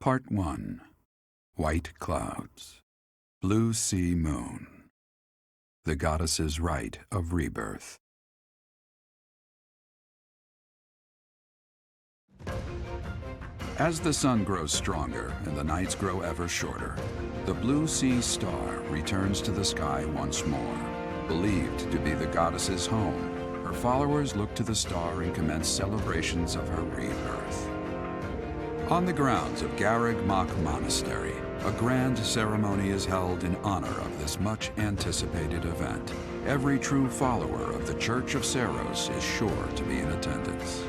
Part 1. White Clouds. Blue Sea Moon. The Goddess's Rite of Rebirth. As the sun grows stronger and the nights grow ever shorter, the Blue Sea Star returns to the sky once more. Believed to be the goddess's home, her followers look to the star and commence celebrations of her rebirth. On the grounds of Garreg Mach Monastery, a grand ceremony is held in honor of this much-anticipated event. Every true follower of the Church of Seiros is sure to be in attendance.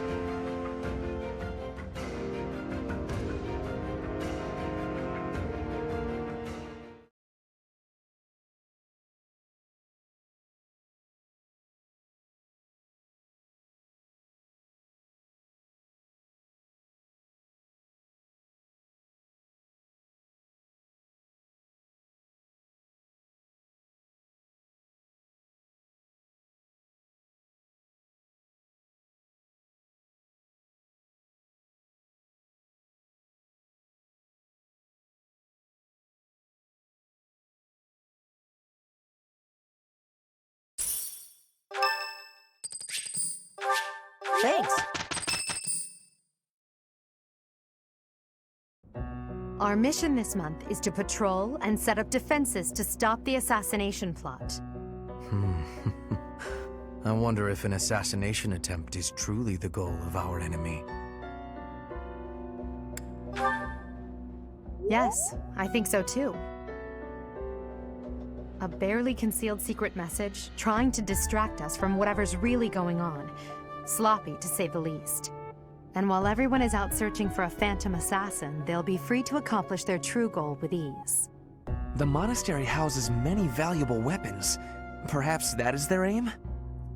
Thanks. Our mission this month is to patrol and set up defenses to stop the assassination plot. I wonder if an assassination attempt is truly the goal of our enemy. Yes, I think so too. A barely concealed secret message trying to distract us from whatever's really going on. Sloppy, to say the least. And while everyone is out searching for a phantom assassin, they'll be free to accomplish their true goal with ease. The monastery houses many valuable weapons. Perhaps that is their aim?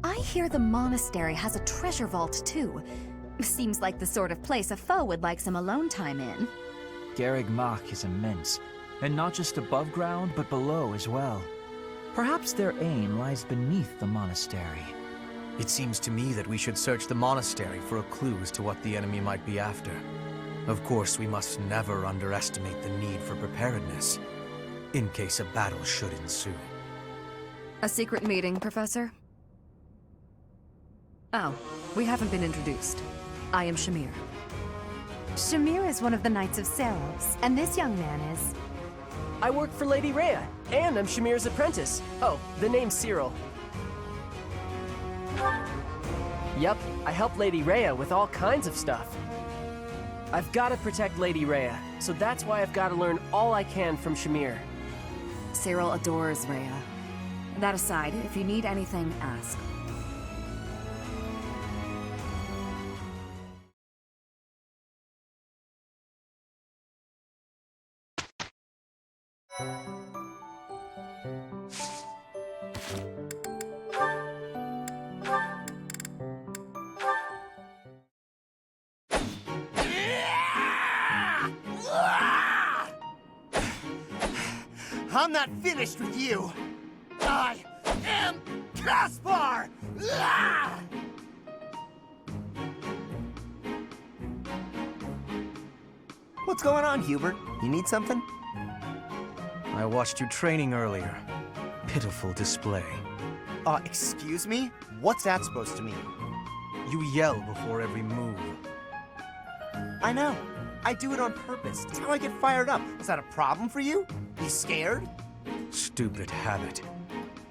I hear the monastery has a treasure vault, too. Seems like the sort of place a foe would like some alone time in. Garreg Mach is immense, and not just above ground, but below as well. Perhaps their aim lies beneath the monastery. It seems to me that we should search the monastery for a clue as to what the enemy might be after. Of course, we must never underestimate the need for preparedness, in case a battle should ensue. A secret meeting, Professor? Oh, we haven't been introduced. I am Shamir. Shamir is one of the Knights of Seiros, and this young man is... I work for Lady Rhea, and I'm Shamir's apprentice. Oh, the name's Cyril. Yep, I help Lady Rhea with all kinds of stuff. I've got to protect Lady Rhea, so that's why I've got to learn all I can from Shamir. Cyril adores Rhea. That aside, if you need anything, ask. I'm not finished with you! I am Caspar! What's going on, Hubert? You need something? I watched you training earlier. Pitiful display. Excuse me? What's that supposed to mean? You yell before every move. I know. I do it on purpose. It's how I get fired up. Is that a problem for you? You scared? Stupid habit.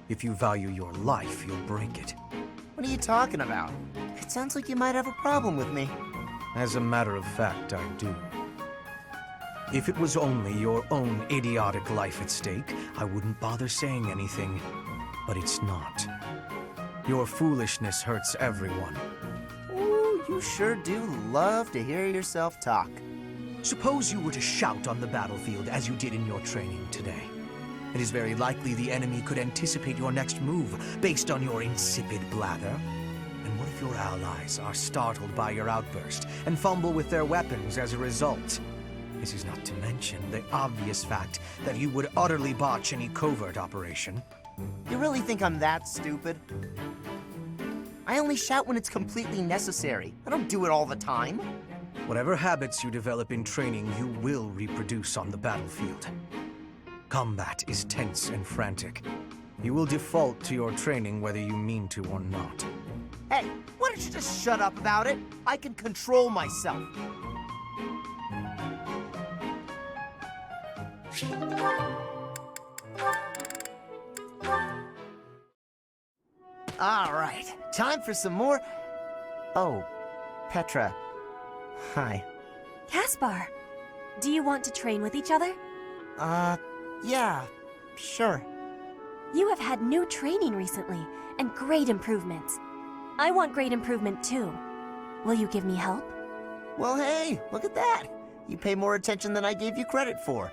If you value your life, you'll break it. What are you talking about? It sounds like you might have a problem with me. As a matter of fact, I do. If it was only your own idiotic life at stake, I wouldn't bother saying anything. But it's not. Your foolishness hurts everyone. Ooh, you sure do love to hear yourself talk. Suppose you were to shout on the battlefield as you did in your training today. It is very likely the enemy could anticipate your next move based on your insipid blather. And what if your allies are startled by your outburst and fumble with their weapons as a result? This is not to mention the obvious fact that you would utterly botch any covert operation. You really think I'm that stupid? I only shout when it's completely necessary. I don't do it all the time. Whatever habits you develop in training, you will reproduce on the battlefield. Combat is tense and frantic. You will default to your training whether you mean to or not. Hey, why don't you just shut up about it? I can control myself. All right, time for some more... Oh, Petra. Hi. Caspar, do you want to train with each other? Yeah, sure. You have had new training recently, and great improvements. I want great improvement too. Will you give me help? Well, hey, look at that. You pay more attention than I gave you credit for.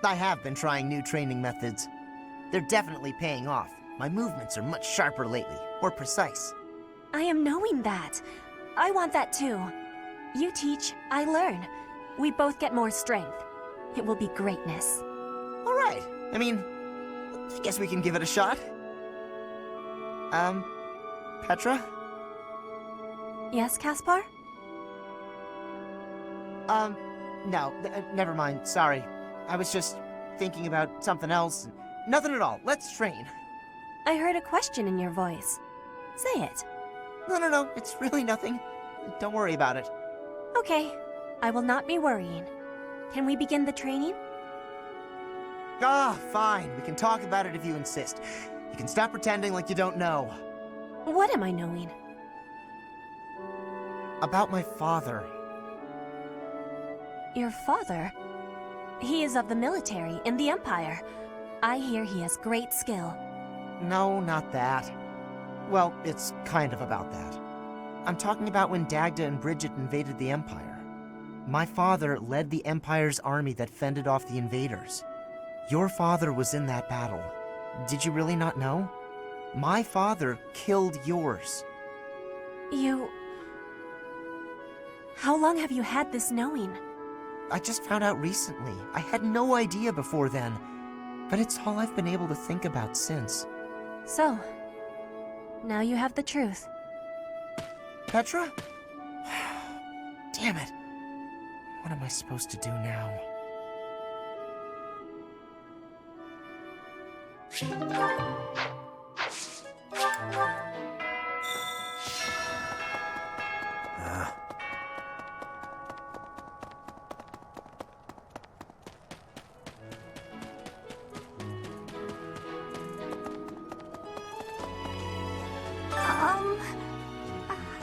I have been trying new training methods. They're definitely paying off. My movements are much sharper lately, more precise. I am knowing that. I want that too. You teach, I learn. We both get more strength. It will be greatness. All right. I mean, I guess we can give it a shot. Petra? Yes, Caspar? No, never mind. Sorry. I was just thinking about something else. Nothing at all. Let's train. I heard a question in your voice. Say it. No. It's really nothing. Don't worry about it. Okay. I will not be worrying. Can we begin the training? Ah, fine. We can talk about it if you insist. You can stop pretending like you don't know. What am I knowing? About my father. Your father? He is of the military in the Empire. I hear he has great skill. No, not that. Well, it's kind of about that. I'm talking about when Dagda and Bridget invaded the Empire. My father led the Empire's army that fended off the invaders. Your father was in that battle. Did you really not know? My father killed yours. You... How long have you had this knowing? I just found out recently. I had no idea before then. But it's all I've been able to think about since. So, now you have the truth. Petra? Damn it. What am I supposed to do now?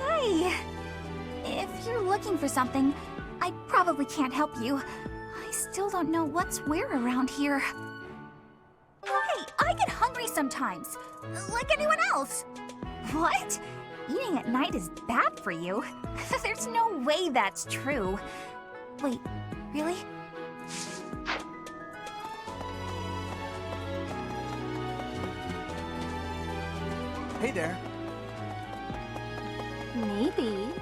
Hi. If you're looking for something, I probably can't help you. I still don't know what's where around here. Hey, I get hungry sometimes, like anyone else. What? Eating at night is bad for you? There's no way that's true. Wait, really? Hey there. Maybe.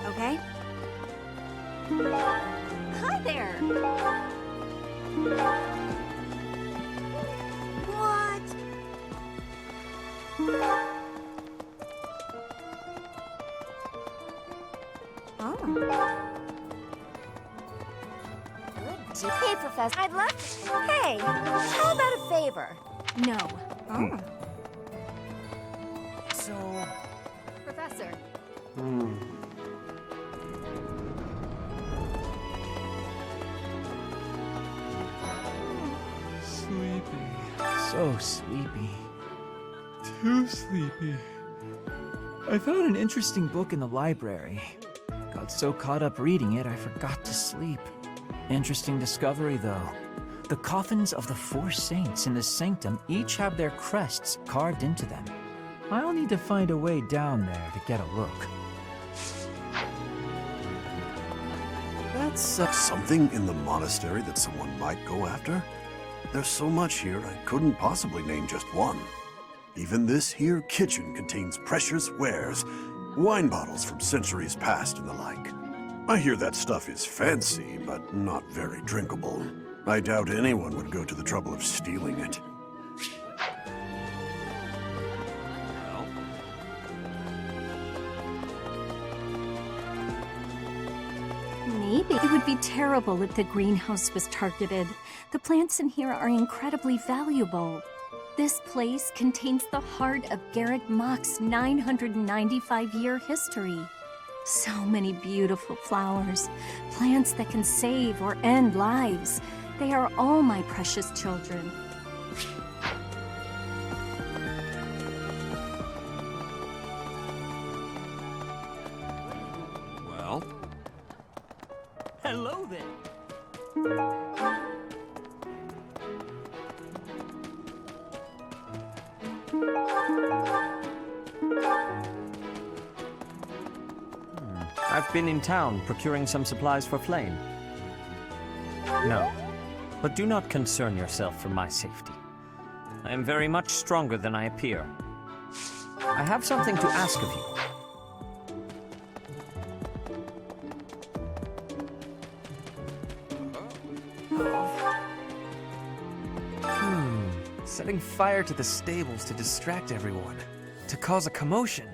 Okay? Hi there. What? Good. Hey, Professor. I'd love to... Hey, how about a favor? No. So... Professor. Sleepy. So sleepy. Too sleepy. I found an interesting book in the library. Got so caught up reading it, I forgot to sleep. Interesting discovery, though. The coffins of the 4 saints in the sanctum each have their crests carved into them. I'll need to find a way down there to get a look. That's something in the monastery that someone might go after? There's so much here, I couldn't possibly name just one. Even this here kitchen contains precious wares. Wine bottles from centuries past and the like. I hear that stuff is fancy, but not very drinkable. I doubt anyone would go to the trouble of stealing it. Maybe. It would be terrible if the greenhouse was targeted. The plants in here are incredibly valuable. This place contains the heart of Garrett Mock's 995-year history. So many beautiful flowers, plants that can save or end lives. They are all my precious children. Well? Hello there. I've been in town procuring some supplies for Flame. No, but do not concern yourself for my safety. I am very much stronger than I appear. I have something to ask of you. Setting fire to the stables to distract everyone, to cause a commotion.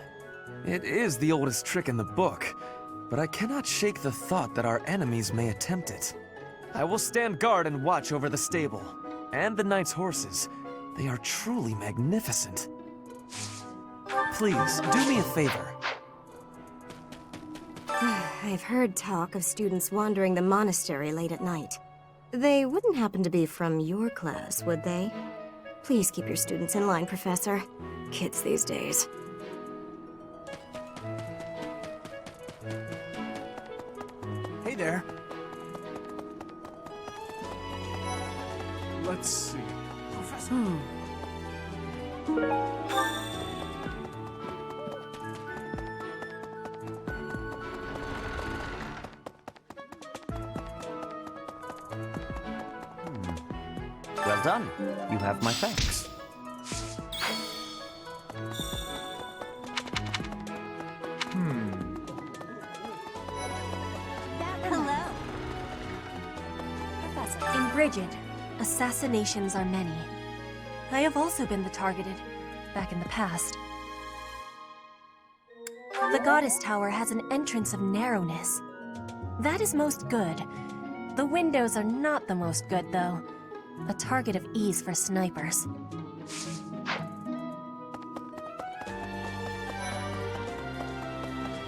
It is the oldest trick in the book, but I cannot shake the thought that our enemies may attempt it. I will stand guard and watch over the stable, and the knight's horses. They are truly magnificent. Please, do me a favor. I've heard talk of students wandering the monastery late at night. They wouldn't happen to be from your class, would they? Please keep your students in line, Professor. Kids these days. Hey there. Let's see. Professor. Well done. You have my thanks. Hello. Professor. In Bridget, assassinations are many. I have also been the targeted, back in the past. The Goddess Tower has an entrance of narrowness. That is most good. The windows are not the most good, though. A target of ease for snipers.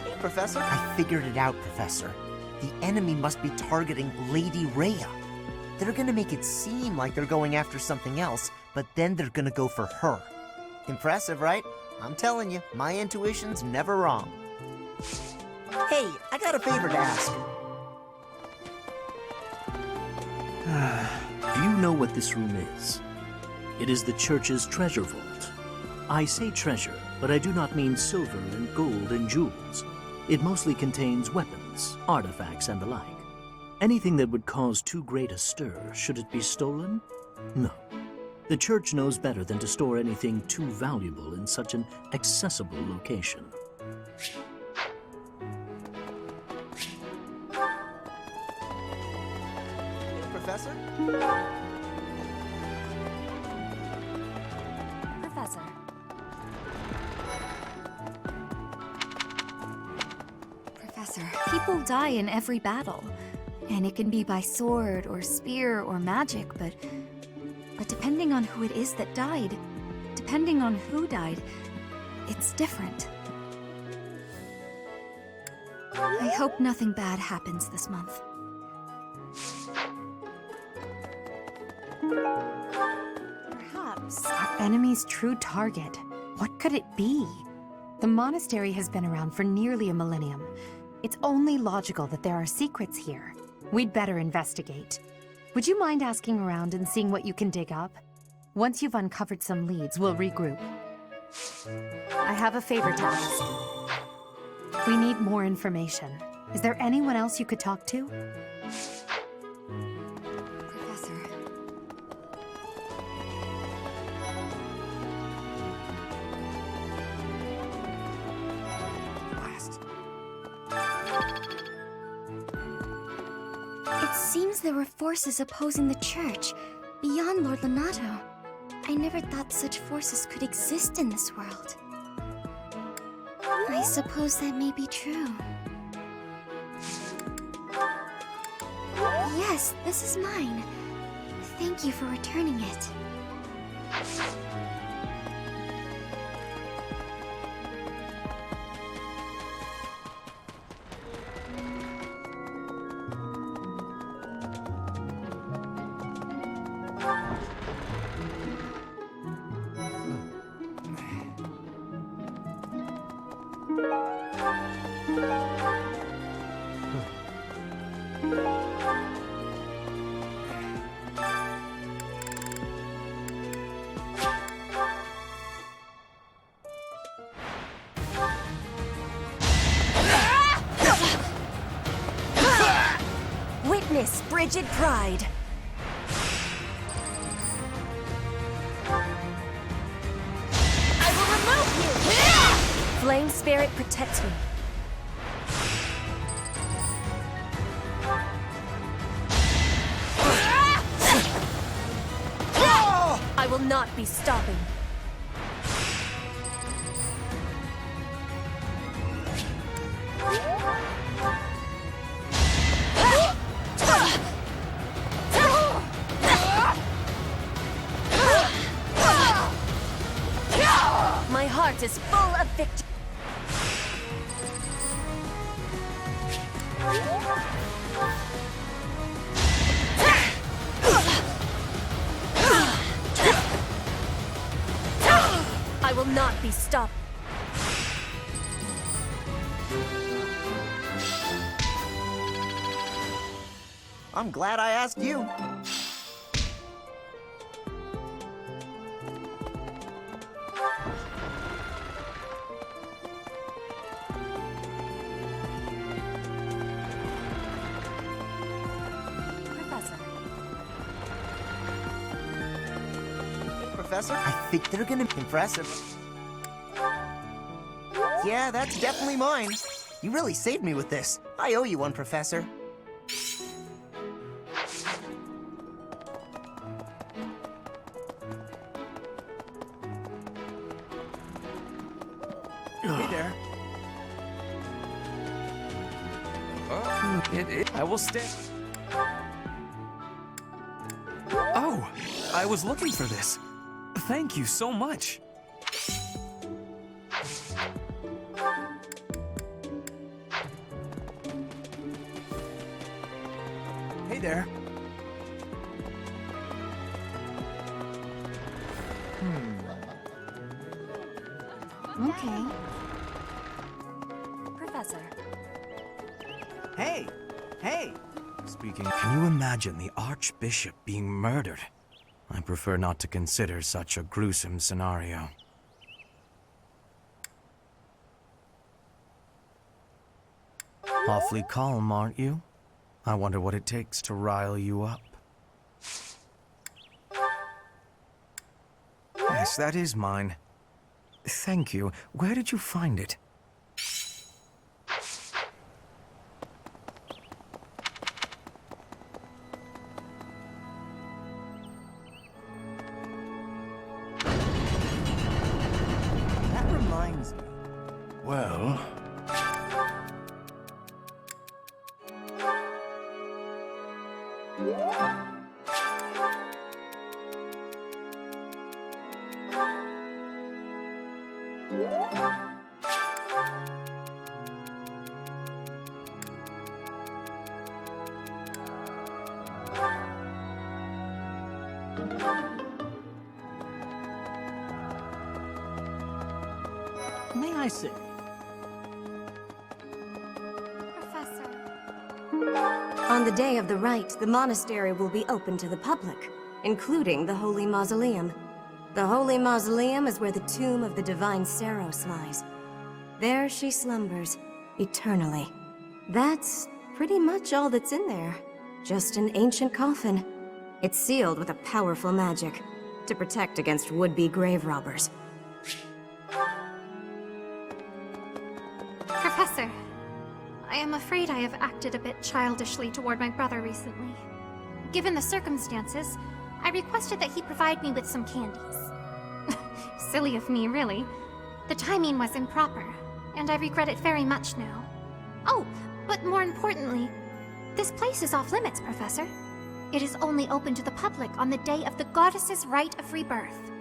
Hey, Professor. I figured it out, Professor. The enemy must be targeting Lady Rhea. They're gonna make it seem like they're going after something else, but then they're gonna go for her. Impressive, right? I'm telling you, my intuition's never wrong. Hey, I got a favor to ask. Do you know what this room is? It is the church's treasure vault. I say treasure, but I do not mean silver and gold and jewels. It mostly contains weapons, artifacts, and the like. Anything that would cause too great a stir, should it be stolen? No. The church knows better than to store anything too valuable in such an accessible location. Professor? Professor. Professor, people die in every battle. And it can be by sword or spear or magic, but depending on who it is that died, depending on who died, it's different. I hope nothing bad happens this month. Perhaps our enemy's true target. What could it be? The monastery has been around for nearly a millennium. It's only logical that there are secrets here. We'd better investigate. Would you mind asking around and seeing what you can dig up? Once you've uncovered some leads, we'll regroup. I have a favor to ask. We need more information. Is there anyone else you could talk to? Professor. blast. It seems there were forces opposing the church, beyond Lord Lonato. I never thought such forces could exist in this world. I suppose that may be true. Yes, this is mine. Thank you for returning it. Witness frigid pride. I will remove you! Flame spirit protects me. I will not be stopping. My heart is full of victory. I will not be stopped. I'm glad I asked you. Professor, I think they're gonna be impressive. Yeah, that's definitely mine. You really saved me with this. I owe you one, Professor. Hey there. I will stay. Oh, I was looking for this. Thank you so much. Hey there. Okay. Professor. Hey! Hey! Speaking, can you imagine the Archbishop being murdered? I prefer not to consider such a gruesome scenario. Awfully calm, aren't you? I wonder what it takes to rile you up. Yes, that is mine. Thank you. Where did you find it? That reminds me. Well, May I say? Professor. On the day of the rite, the monastery will be open to the public, including the Holy Mausoleum. The Holy Mausoleum is where the tomb of the divine Seros lies. There she slumbers, eternally. That's pretty much all that's in there. Just an ancient coffin. It's sealed with a powerful magic to protect against would-be grave robbers. Professor, I am afraid I have acted a bit childishly toward my brother recently. Given the circumstances, I requested that he provide me with some candies. Silly of me, really. The timing was improper, and I regret it very much now. Oh, but more importantly, this place is off limits, Professor. It is only open to the public on the day of the goddess's rite of rebirth.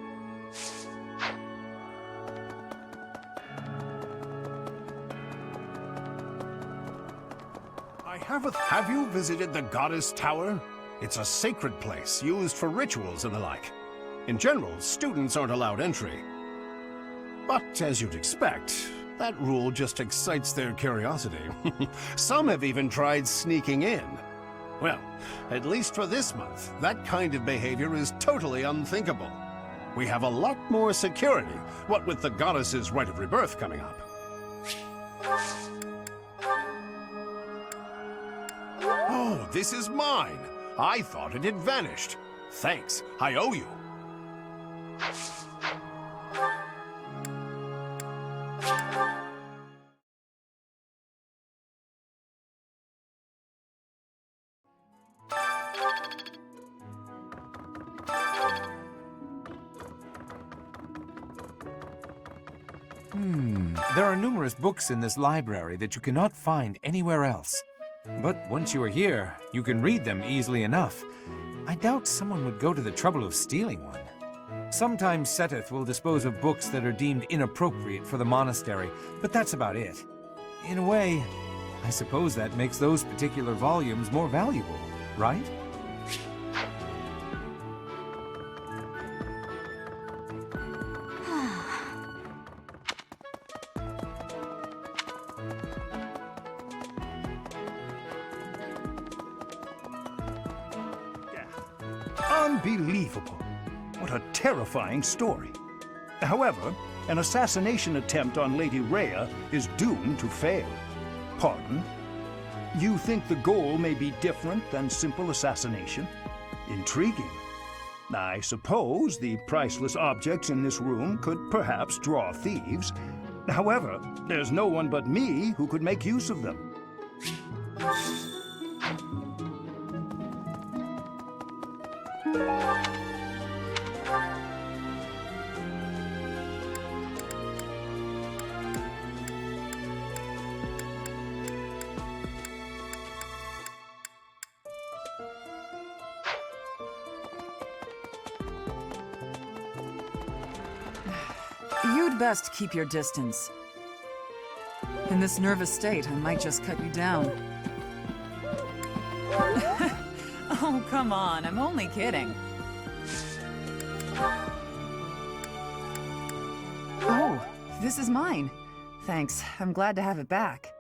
Have you visited the Goddess Tower? It's a sacred place used for rituals and the like. In general, students aren't allowed entry. But as you'd expect, that rule just excites their curiosity. Some have even tried sneaking in. Well, at least for this month, that kind of behavior is totally unthinkable. We have a lot more security, what with the Goddess's Rite of Rebirth coming up. Oh, this is mine. I thought it had vanished. Thanks, I owe you. There are numerous books in this library that you cannot find anywhere else. But once you are here, you can read them easily enough. I doubt someone would go to the trouble of stealing one. Sometimes Seteth will dispose of books that are deemed inappropriate for the monastery, but that's about it. In a way, I suppose that makes those particular volumes more valuable, right? Unbelievable. What a terrifying story. However, an assassination attempt on Lady Rhea is doomed to fail. Pardon? You think the goal may be different than simple assassination? Intriguing. I suppose the priceless objects in this room could perhaps draw thieves. However, there's no one but me who could make use of them. You'd best keep your distance. In this nervous state, I might just cut you down. Oh, come on, I'm only kidding. Oh, this is mine. Thanks, I'm glad to have it back.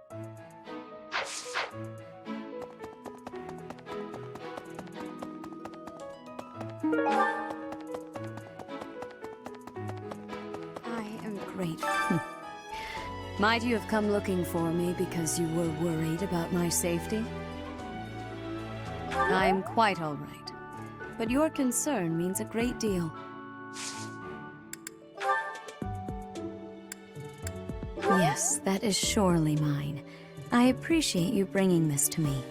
Grateful. Might you have come looking for me because you were worried about my safety? I'm quite all right, but your concern means a great deal. Yes, that is surely mine. I appreciate you bringing this to me.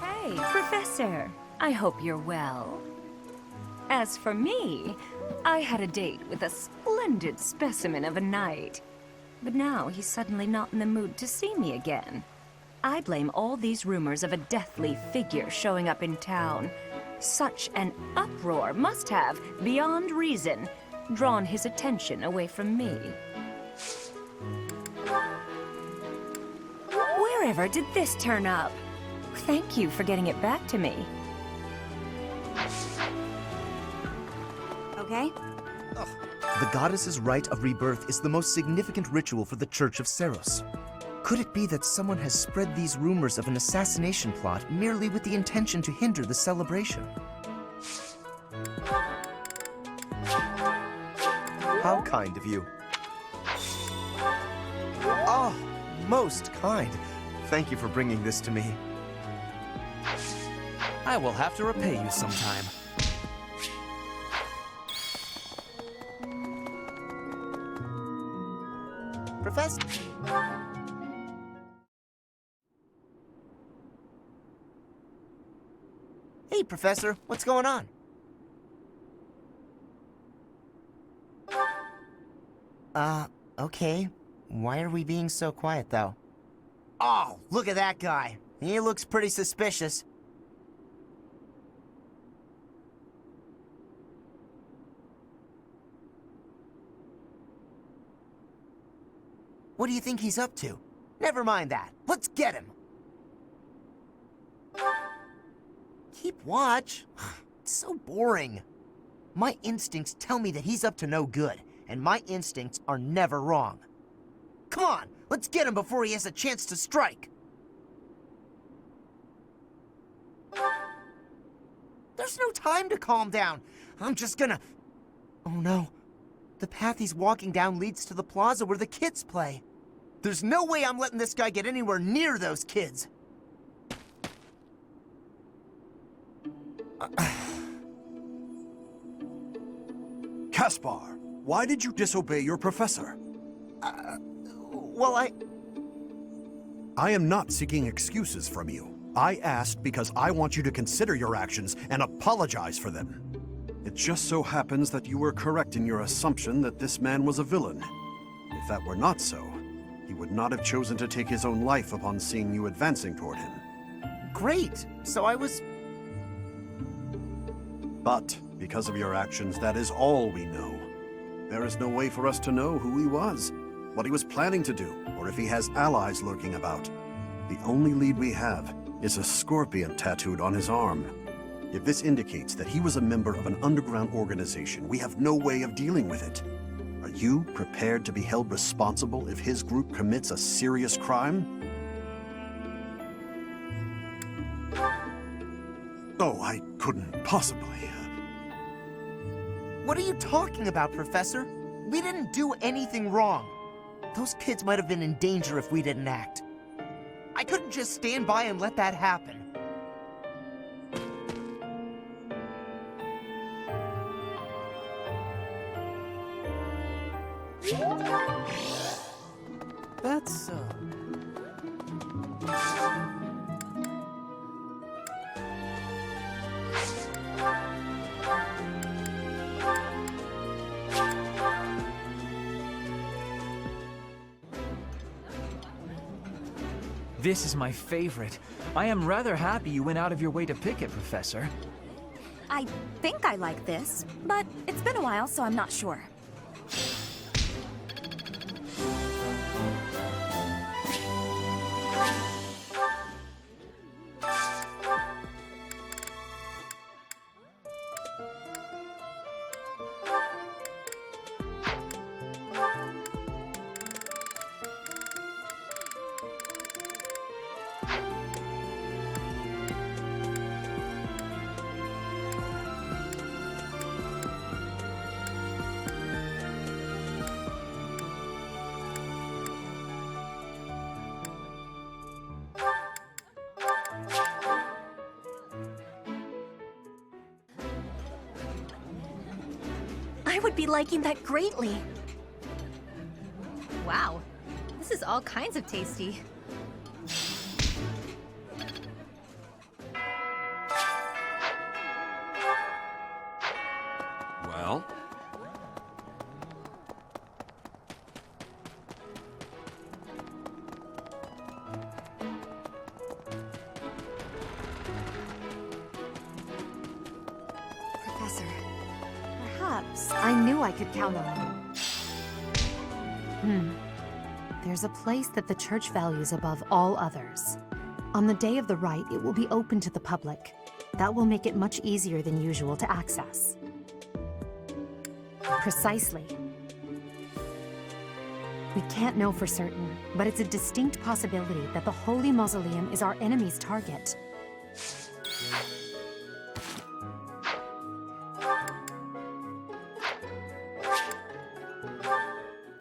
Hey, Professor. I hope you're well. As for me, I had a date with a splendid specimen of a knight. But now he's suddenly not in the mood to see me again. I blame all these rumors of a deathly figure showing up in town. Such an uproar must have, beyond reason, drawn his attention away from me. Wherever did this turn up? Thank you for getting it back to me. Okay? The goddess's rite of rebirth is the most significant ritual for the Church of Seros. Could it be that someone has spread these rumors of an assassination plot merely with the intention to hinder the celebration? How kind of you. Oh, most kind. Thank you for bringing this to me. I will have to repay you sometime. Professor? Hey, Professor, what's going on? Okay. Why are we being so quiet, though? Oh, look at that guy. He looks pretty suspicious. What do you think he's up to? Never mind that. Let's get him. Keep watch. It's so boring. My instincts tell me that he's up to no good, and my instincts are never wrong. Come on, let's get him before he has a chance to strike. There's no time to calm down. I'm just gonna... Oh no. The path he's walking down leads to the plaza where the kids play. There's no way I'm letting this guy get anywhere near those kids. Caspar, why did you disobey your professor? Well, I am not seeking excuses from you. I asked because I want you to consider your actions and apologize for them. It just so happens that you were correct in your assumption that this man was a villain. If that were not so, he would not have chosen to take his own life upon seeing you advancing toward him. Great. So I was... But, because of your actions, that is all we know. There is no way for us to know who he was, what he was planning to do, or if he has allies lurking about. The only lead we have is a scorpion tattooed on his arm. If this indicates that he was a member of an underground organization, we have no way of dealing with it. Are you prepared to be held responsible if his group commits a serious crime? Oh, I couldn't possibly. What are you talking about, Professor? We didn't do anything wrong. Those kids might have been in danger if we didn't act. I couldn't just stand by and let that happen. That's, This is my favorite. I am rather happy you went out of your way to pick it, Professor. I think I like this, but it's been a while, so I'm not sure. I would be liking that greatly. Wow, this is all kinds of tasty. Well? Professor, perhaps I knew I could count on you. There's a place that the church values above all others. On the day of the rite, it will be open to the public. That will make it much easier than usual to access. Precisely. We can't know for certain, but it's a distinct possibility that the Holy Mausoleum is our enemy's target.